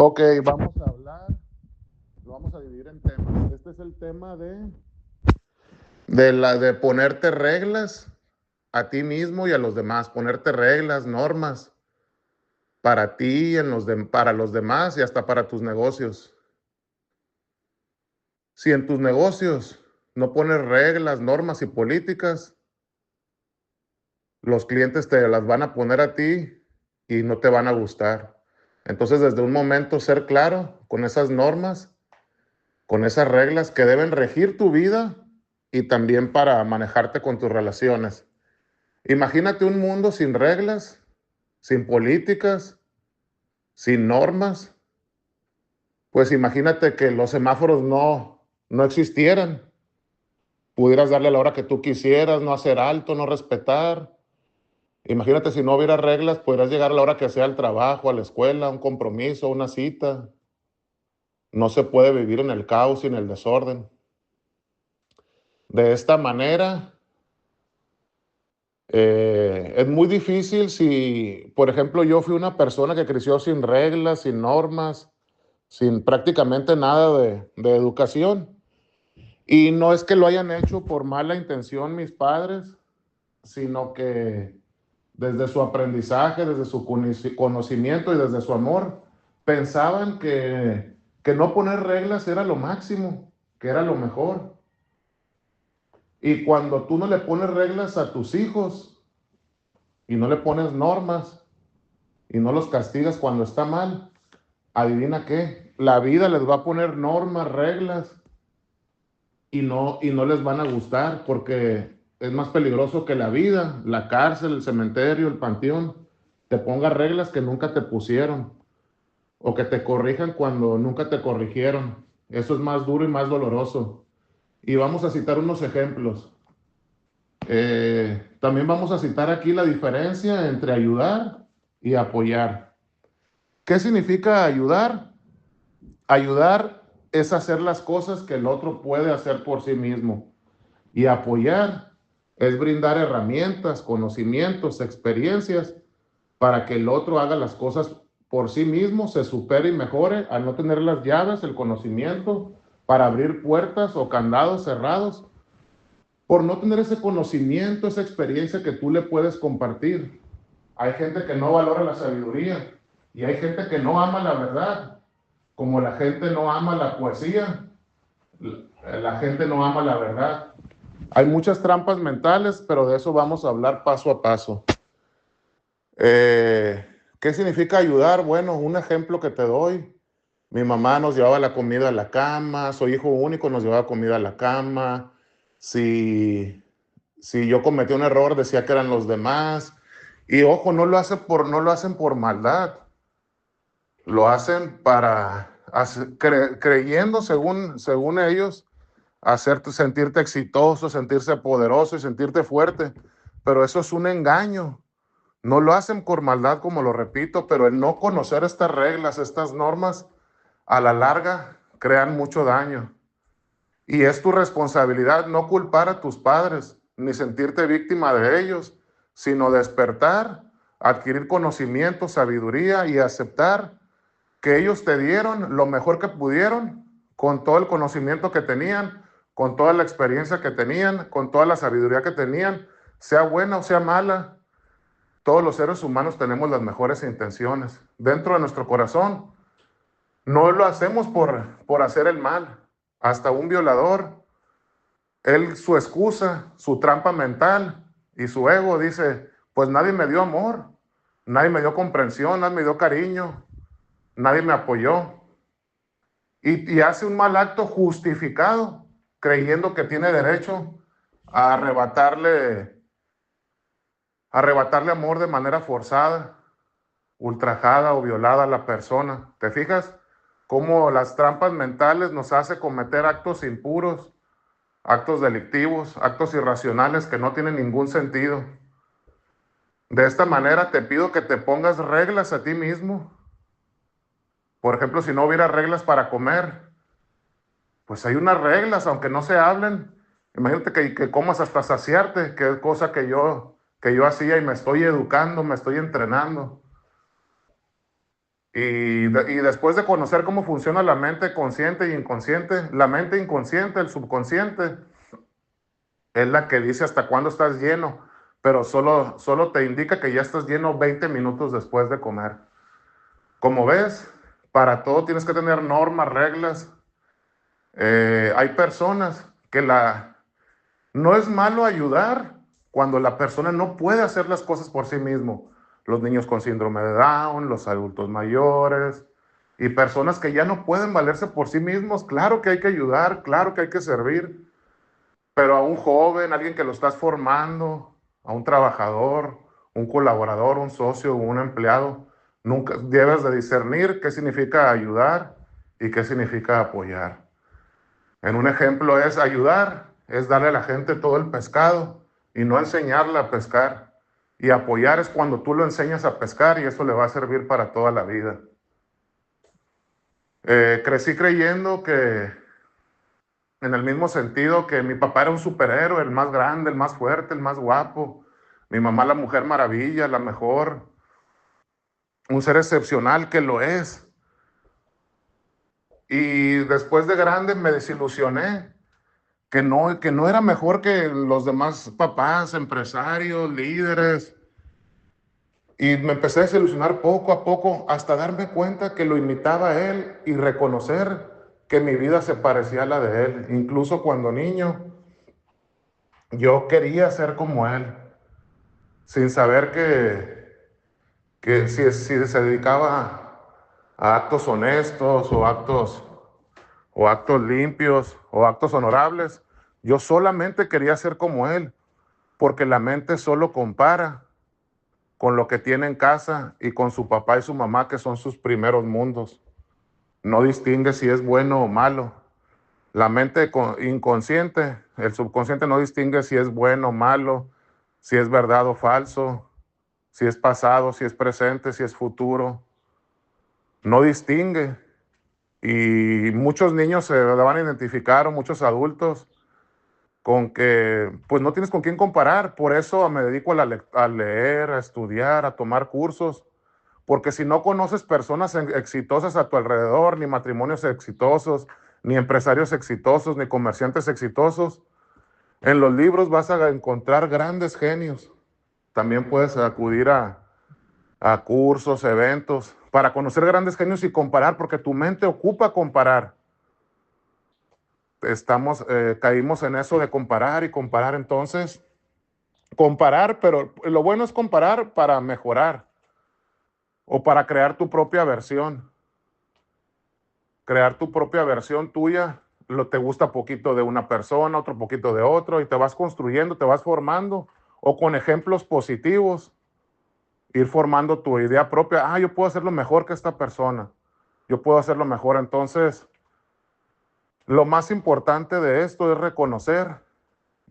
Ok, vamos a hablar, lo vamos a dividir en temas. Este es el tema de ponerte reglas a ti mismo y a los demás, ponerte reglas, normas para ti, para los demás y hasta para tus negocios. Si en tus negocios no pones reglas, normas y políticas, los clientes te las van a poner a ti y no te van a gustar. Entonces, desde un momento, ser claro con esas normas, con esas reglas que deben regir tu vida y también para manejarte con tus relaciones. Imagínate un mundo sin reglas, sin políticas, sin normas. Pues imagínate que los semáforos no existieran. Pudieras darle a la hora que tú quisieras, no hacer alto, no respetar. Imagínate si no hubiera reglas, podrías llegar a la hora que sea al trabajo, a la escuela, a un compromiso, a una cita. No se puede vivir en el caos y en el desorden. De esta manera, es muy difícil si, por ejemplo, yo fui una persona que creció sin reglas, sin normas, sin prácticamente nada de educación. Y no es que lo hayan hecho por mala intención mis padres, sino que desde su aprendizaje, desde su conocimiento y desde su amor, pensaban que no poner reglas era lo máximo, que era lo mejor. Y cuando tú no le pones reglas a tus hijos y no le pones normas y no los castigas cuando está mal, adivina qué, la vida les va a poner normas, reglas y no les van a gustar porque es más peligroso que la vida, la cárcel, el cementerio, el panteón, te ponga reglas que nunca te pusieron o que te corrijan cuando nunca te corrigieron. Eso es más duro y más doloroso. Y vamos a citar unos ejemplos. También vamos a citar aquí la diferencia entre ayudar y apoyar. ¿Qué significa ayudar? Ayudar es hacer las cosas que el otro puede hacer por sí mismo. Y apoyar es brindar herramientas, conocimientos, experiencias para que el otro haga las cosas por sí mismo, se supere y mejore al no tener las llaves, el conocimiento para abrir puertas o candados cerrados, por no tener ese conocimiento, esa experiencia que tú le puedes compartir. Hay gente que no valora la sabiduría y hay gente que no ama la verdad, como la gente no ama la poesía, la gente no ama la verdad. Hay muchas trampas mentales, pero de eso vamos a hablar paso a paso. ¿Qué significa ayudar? Bueno, un ejemplo que te doy. Mi mamá nos llevaba la comida a la cama, soy hijo único, nos llevaba comida a la cama. Si yo cometí un error, decía que eran los demás. Y ojo, no lo hacen por maldad. Lo hacen creyendo, según ellos, hacerte sentirte exitoso, sentirse poderoso y sentirte fuerte. Pero eso es un engaño. No lo hacen por maldad, como lo repito, pero el no conocer estas reglas, estas normas, a la larga crean mucho daño. Y es tu responsabilidad no culpar a tus padres, ni sentirte víctima de ellos, sino despertar, adquirir conocimiento, sabiduría y aceptar que ellos te dieron lo mejor que pudieron, con todo el conocimiento que tenían, con toda la experiencia que tenían, con toda la sabiduría que tenían, sea buena o sea mala. Todos los seres humanos tenemos las mejores intenciones dentro de nuestro corazón. No lo hacemos por hacer el mal. Hasta un violador, su excusa, su trampa mental y su ego dice, pues nadie me dio amor, nadie me dio comprensión, nadie me dio cariño, nadie me apoyó. Y hace un mal acto justificado, creyendo que tiene derecho a arrebatarle amor de manera forzada, ultrajada o violada a la persona. ¿Te fijas cómo las trampas mentales nos hace cometer actos impuros, actos delictivos, actos irracionales que no tienen ningún sentido? De esta manera te pido que te pongas reglas a ti mismo. Por ejemplo, si no hubiera reglas para comer, pues hay unas reglas, aunque no se hablen. Imagínate que comas hasta saciarte, que es cosa que yo hacía y me estoy educando, me estoy entrenando. Y después de conocer cómo funciona la mente consciente y inconsciente, la mente inconsciente, el subconsciente, es la que dice hasta cuándo estás lleno, pero solo te indica que ya estás lleno 20 minutos después de comer. Como ves, para todo tienes que tener normas, reglas. Hay personas que no es malo ayudar cuando la persona no puede hacer las cosas por sí mismo. Los niños con síndrome de Down, los adultos mayores y personas que ya no pueden valerse por sí mismos. Claro que hay que ayudar, claro que hay que servir, pero a un joven, alguien que lo estás formando, a un trabajador, un colaborador, un socio, un empleado, nunca debes de discernir qué significa ayudar y qué significa apoyar. En un ejemplo es ayudar, es darle a la gente todo el pescado y no enseñarle a pescar. Y apoyar es cuando tú lo enseñas a pescar y eso le va a servir para toda la vida. Crecí creyendo que, en el mismo sentido, que mi papá era un superhéroe, el más grande, el más fuerte, el más guapo. Mi mamá la mujer maravilla, la mejor. Un ser excepcional que lo es. Y después de grande me desilusioné que no era mejor que los demás papás, empresarios, líderes. Y me empecé a desilusionar poco a poco hasta darme cuenta que lo imitaba a él y reconocer que mi vida se parecía a la de él. Incluso cuando niño, yo quería ser como él, sin saber que si se dedicaba a actos honestos o actos limpios o actos honorables. Yo solamente quería ser como él, porque la mente solo compara con lo que tiene en casa y con su papá y su mamá, que son sus primeros mundos. No distingue si es bueno o malo. La mente inconsciente, el subconsciente no distingue si es bueno o malo, si es verdad o falso, si es pasado, si es presente, si es futuro. No distingue. Y muchos niños se van a identificar, o muchos adultos, con que pues no tienes con quién comparar. Por eso me dedico a leer, a estudiar, a tomar cursos, porque si no conoces personas exitosas a tu alrededor, ni matrimonios exitosos, ni empresarios exitosos, ni comerciantes exitosos, en los libros vas a encontrar grandes genios. También puedes acudir a cursos, eventos, para conocer grandes genios y comparar, porque tu mente ocupa comparar. Caímos en eso de comparar y comparar. Entonces, comparar, pero lo bueno es comparar para mejorar o para crear tu propia versión. Crear tu propia versión tuya, te gusta poquito de una persona, otro poquito de otro, y te vas construyendo, te vas formando, o con ejemplos positivos, ir formando tu idea propia. Yo puedo hacerlo mejor que esta persona, yo puedo hacerlo mejor. Entonces, lo más importante de esto es reconocer,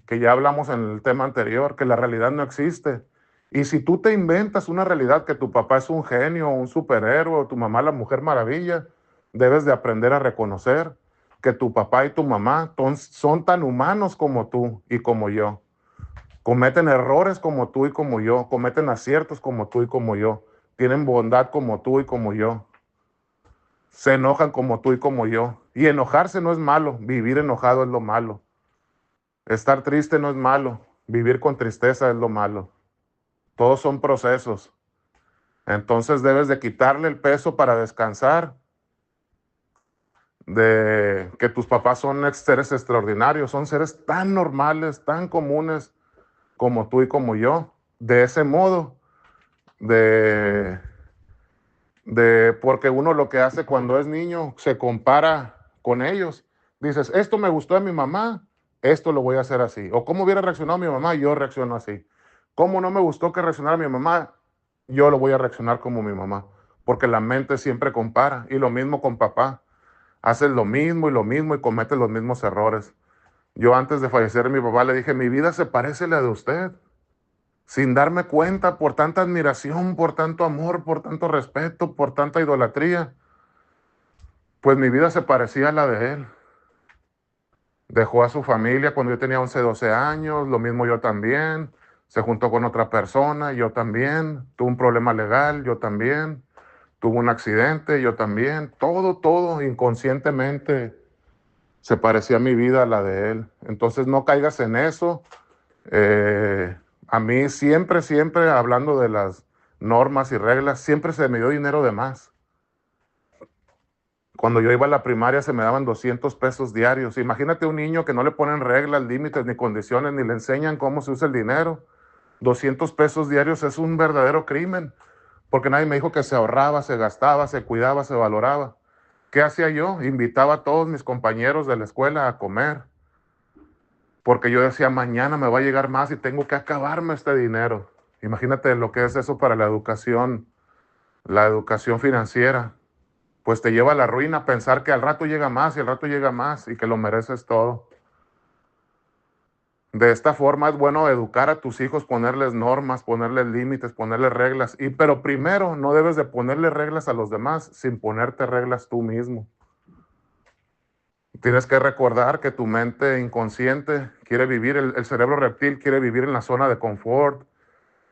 que ya hablamos en el tema anterior, que la realidad no existe. Y si tú te inventas una realidad, que tu papá es un genio, un superhéroe, o tu mamá la mujer maravilla, debes de aprender a reconocer que tu papá y tu mamá son tan humanos como tú y como yo. Cometen errores como tú y como yo, cometen aciertos como tú y como yo, tienen bondad como tú y como yo, se enojan como tú y como yo. Y enojarse no es malo, vivir enojado es lo malo. Estar triste no es malo, vivir con tristeza es lo malo. Todos son procesos. Entonces debes de quitarle el peso para descansar, de que tus papás son seres extraordinarios, son seres tan normales, tan comunes como tú y como yo. De ese modo, de, porque uno lo que hace cuando es niño se compara con ellos. Dices, esto me gustó de mi mamá, esto lo voy a hacer así. O cómo hubiera reaccionado mi mamá, yo reacciono así. Cómo no me gustó que reaccionara mi mamá, yo lo voy a reaccionar como mi mamá. Porque la mente siempre compara. Y lo mismo con papá. Haces lo mismo y cometes los mismos errores. Yo antes de fallecer mi papá le dije, mi vida se parece a la de usted. Sin darme cuenta, por tanta admiración, por tanto amor, por tanto respeto, por tanta idolatría, pues mi vida se parecía a la de él. Dejó a su familia cuando yo tenía 11, 12 años, lo mismo yo también. Se juntó con otra persona, yo también. Tuvo un problema legal, yo también. tuvo un accidente, yo también, todo inconscientemente se parecía a mi vida a la de él. Entonces no caigas en eso. Eh, a mí siempre, hablando de las normas y reglas, siempre se me dio dinero de más. Cuando yo iba a la primaria se me daban 200 pesos diarios. Imagínate un niño que no le ponen reglas, límites ni condiciones, ni le enseñan cómo se usa el dinero. 200 pesos diarios es un verdadero crimen, porque nadie me dijo que se ahorraba, se gastaba, se cuidaba, se valoraba. ¿Qué hacía yo? Invitaba a todos mis compañeros de la escuela a comer, porque yo decía, mañana me va a llegar más y tengo que acabarme este dinero. Imagínate lo que es eso para la educación financiera. Pues te lleva a la ruina pensar que al rato llega más y al rato llega más y que lo mereces todo. De esta forma es bueno educar a tus hijos, ponerles normas, ponerles límites, ponerles reglas. Pero primero no debes de ponerle reglas a los demás sin ponerte reglas tú mismo. Tienes que recordar que tu mente inconsciente quiere vivir, el cerebro reptil quiere vivir en la zona de confort,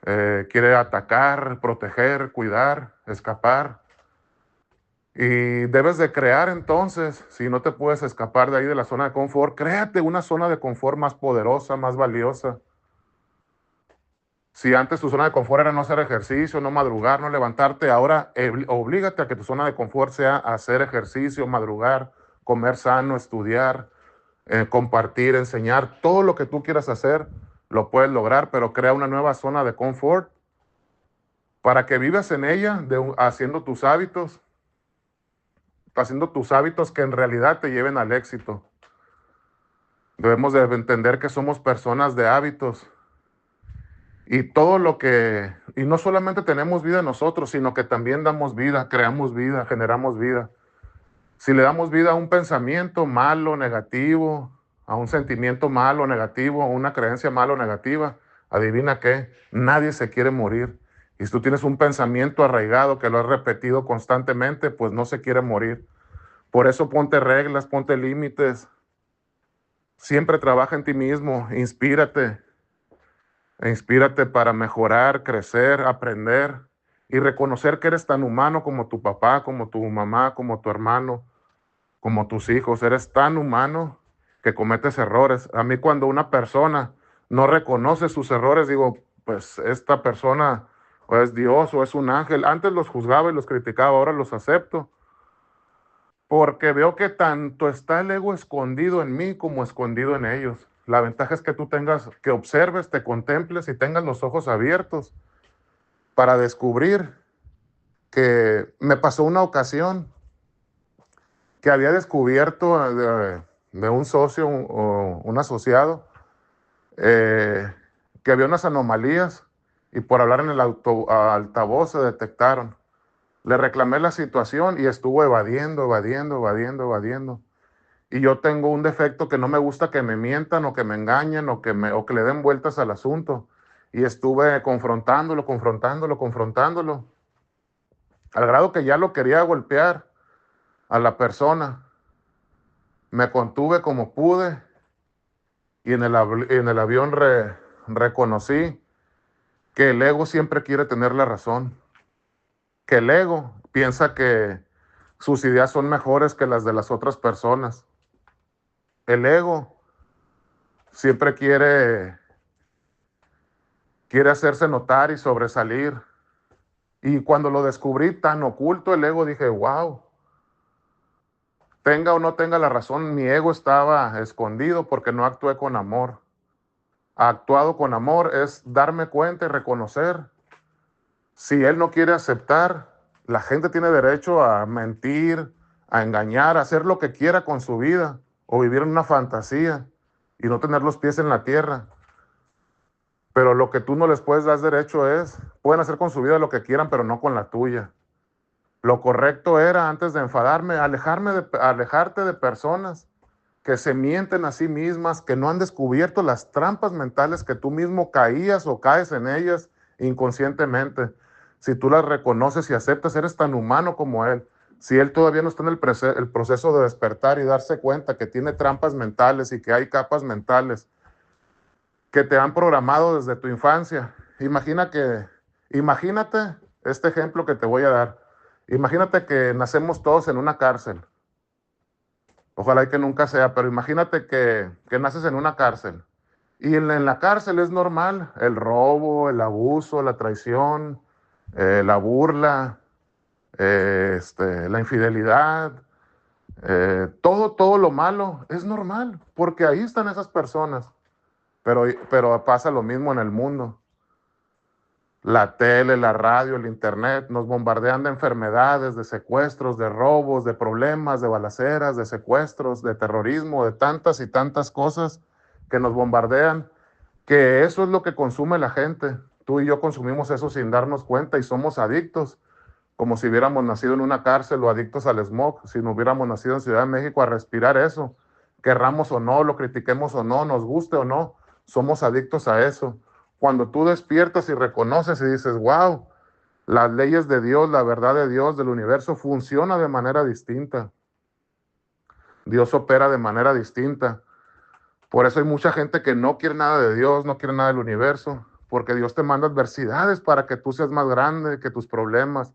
quiere atacar, proteger, cuidar, escapar. Y debes de crear entonces, si no te puedes escapar de ahí de la zona de confort, créate una zona de confort más poderosa, más valiosa. Si antes tu zona de confort era no hacer ejercicio, no madrugar, no levantarte, ahora oblígate a que tu zona de confort sea hacer ejercicio, madrugar, comer sano, estudiar, compartir, enseñar, todo lo que tú quieras hacer, lo puedes lograr, pero crea una nueva zona de confort para que vivas en ella, haciendo tus hábitos que en realidad te lleven al éxito. Debemos de entender que somos personas de hábitos y no solamente tenemos vida nosotros, sino que también damos vida, creamos vida, generamos vida. Si le damos vida a un pensamiento malo, negativo, a un sentimiento malo, negativo, a una creencia malo, negativa, adivina qué, nadie se quiere morir. Y si tú tienes un pensamiento arraigado que lo has repetido constantemente, pues no se quiere morir. Por eso ponte reglas, ponte límites. Siempre trabaja en ti mismo, inspírate para mejorar, crecer, aprender y reconocer que eres tan humano como tu papá, como tu mamá, como tu hermano, como tus hijos. Eres tan humano que cometes errores. A mí cuando una persona no reconoce sus errores, digo, pues esta persona o es Dios o es un ángel. Antes los juzgaba y los criticaba, ahora los acepto. Porque veo que tanto está el ego escondido en mí como escondido en ellos. La ventaja es que tú que observes, te contemples y tengas los ojos abiertos para descubrir que me pasó una ocasión que había descubierto de un socio o un asociado eh, que había unas anomalías y por hablar en el altavoz se detectaron. Le reclamé la situación y estuvo evadiendo. Y yo tengo un defecto que no me gusta que me mientan o que me engañen o que le den vueltas al asunto. Y estuve confrontándolo, al grado que ya lo quería golpear a la persona. Me contuve como pude y en el avión reconocí que el ego siempre quiere tener la razón, que el ego piensa que sus ideas son mejores que las de las otras personas. El ego siempre quiere hacerse notar y sobresalir. Y cuando lo descubrí tan oculto el ego, dije, wow, tenga o no tenga la razón, mi ego estaba escondido porque no actué con amor. Actuado con amor es darme cuenta y reconocer. Si él no quiere aceptar, la gente tiene derecho a mentir, a engañar, a hacer lo que quiera con su vida o vivir en una fantasía y no tener los pies en la tierra. Pero lo que tú no les puedes dar derecho pueden hacer con su vida lo que quieran, pero no con la tuya. Lo correcto era, antes de enfadarme, alejarte de personas que se mienten a sí mismas, que no han descubierto las trampas mentales que tú mismo caías o caes en ellas inconscientemente. Si tú las reconoces y aceptas, eres tan humano como él. Si él todavía no está en el proceso de despertar y darse cuenta que tiene trampas mentales y que hay capas mentales que te han programado desde tu infancia. Imagínate este ejemplo que te voy a dar. Imagínate que nacemos todos en una cárcel. Ojalá y que nunca sea, pero imagínate que naces en una cárcel. Y en la cárcel es normal el robo, el abuso, la traición, la burla, la infidelidad, todo lo malo es normal, porque ahí están esas personas. Pero pasa lo mismo en el mundo. La tele, la radio, el internet nos bombardean de enfermedades, de secuestros, de robos, de problemas, de balaceras, de secuestros, de terrorismo, de tantas y tantas cosas que nos bombardean, que eso es lo que consume la gente. Tú y yo consumimos eso sin darnos cuenta y somos adictos, como si hubiéramos nacido en una cárcel o adictos al smog, si no hubiéramos nacido en Ciudad de México a respirar eso. Querramos o no, lo critiquemos o no, nos guste o no, somos adictos a eso. Cuando tú despiertas y reconoces y dices, wow, las leyes de Dios, la verdad de Dios, del universo, funciona de manera distinta. Dios opera de manera distinta. Por eso hay mucha gente que no quiere nada de Dios, no quiere nada del universo, porque Dios te manda adversidades para que tú seas más grande que tus problemas,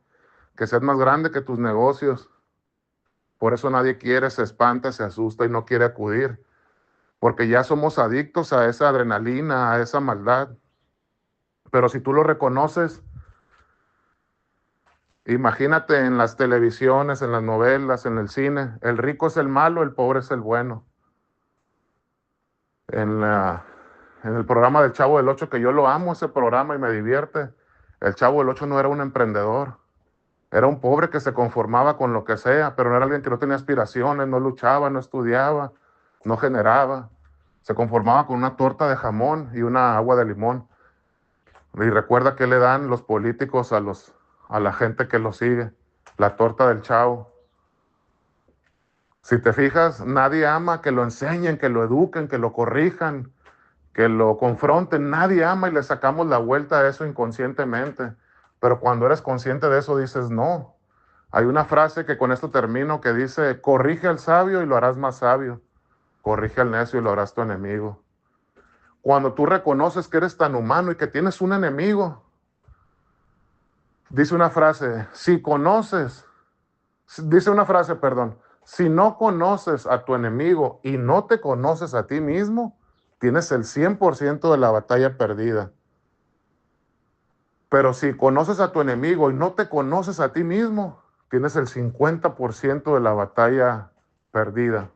que seas más grande que tus negocios. Por eso nadie quiere, se espanta, se asusta y no quiere acudir, porque ya somos adictos a esa adrenalina, a esa maldad. Pero si tú lo reconoces, imagínate en las televisiones, en las novelas, en el cine, el rico es el malo, el pobre es el bueno. En, la, en el programa del Chavo del Ocho, que yo lo amo ese programa y me divierte, el Chavo del Ocho no era un emprendedor, era un pobre que se conformaba con lo que sea, pero no era alguien que no tenía aspiraciones, no luchaba, no estudiaba, no generaba. Se conformaba con una torta de jamón y una agua de limón. Y recuerda que le dan los políticos a la gente que lo sigue, la torta del Chavo. Si te fijas, nadie ama que lo enseñen, que lo eduquen, que lo corrijan, que lo confronten. Nadie ama y le sacamos la vuelta a eso inconscientemente. Pero cuando eres consciente de eso, dices no. Hay una frase que con esto termino que dice, corrige al sabio y lo harás más sabio. Corrige al necio y lo harás tu enemigo. Cuando tú reconoces que eres tan humano y que tienes un enemigo, dice una frase, si conoces, dice una frase, perdón, si no conoces a tu enemigo y no te conoces a ti mismo, tienes el 100% de la batalla perdida. Pero si conoces a tu enemigo y no te conoces a ti mismo, tienes el 50% de la batalla perdida.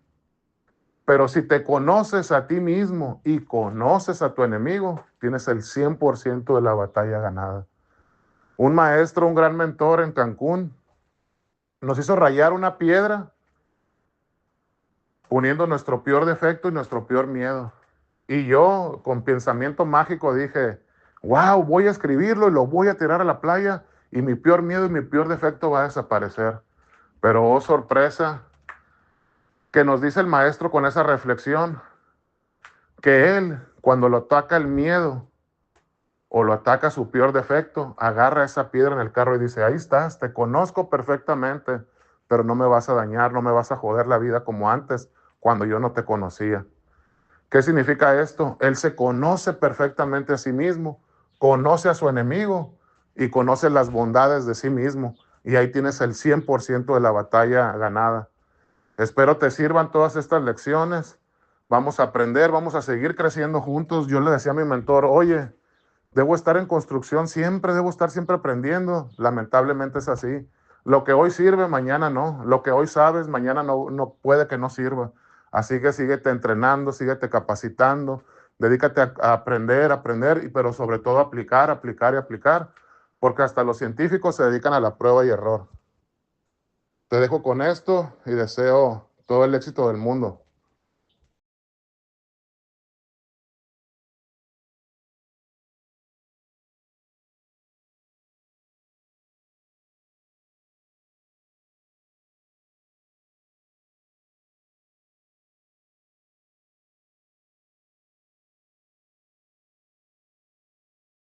Pero si te conoces a ti mismo y conoces a tu enemigo, tienes el 100% de la batalla ganada. Un maestro, un gran mentor en Cancún, nos hizo rayar una piedra poniendo nuestro peor defecto y nuestro peor miedo. Y yo, con pensamiento mágico, dije, wow, voy a escribirlo y lo voy a tirar a la playa y mi peor miedo y mi peor defecto va a desaparecer. Pero, oh sorpresa, que nos dice el maestro con esa reflexión, que él, cuando lo ataca el miedo o lo ataca su peor defecto, agarra esa piedra en el carro y dice, ahí estás, te conozco perfectamente, pero no me vas a dañar, no me vas a joder la vida como antes, cuando yo no te conocía. ¿Qué significa esto? Él se conoce perfectamente a sí mismo, conoce a su enemigo y conoce las bondades de sí mismo. Y ahí tienes el 100% de la batalla ganada. Espero te sirvan todas estas lecciones. Vamos a aprender, vamos a seguir creciendo juntos. Yo le decía a mi mentor, oye, debo estar en construcción siempre, debo estar siempre aprendiendo. Lamentablemente es así. Lo que hoy sirve, mañana no. Lo que hoy sabes, mañana no puede que no sirva. Así que síguete entrenando, síguete capacitando, dedícate a aprender, pero sobre todo aplicar, aplicar y aplicar, porque hasta los científicos se dedican a la prueba y error. Te dejo con esto y deseo todo el éxito del mundo.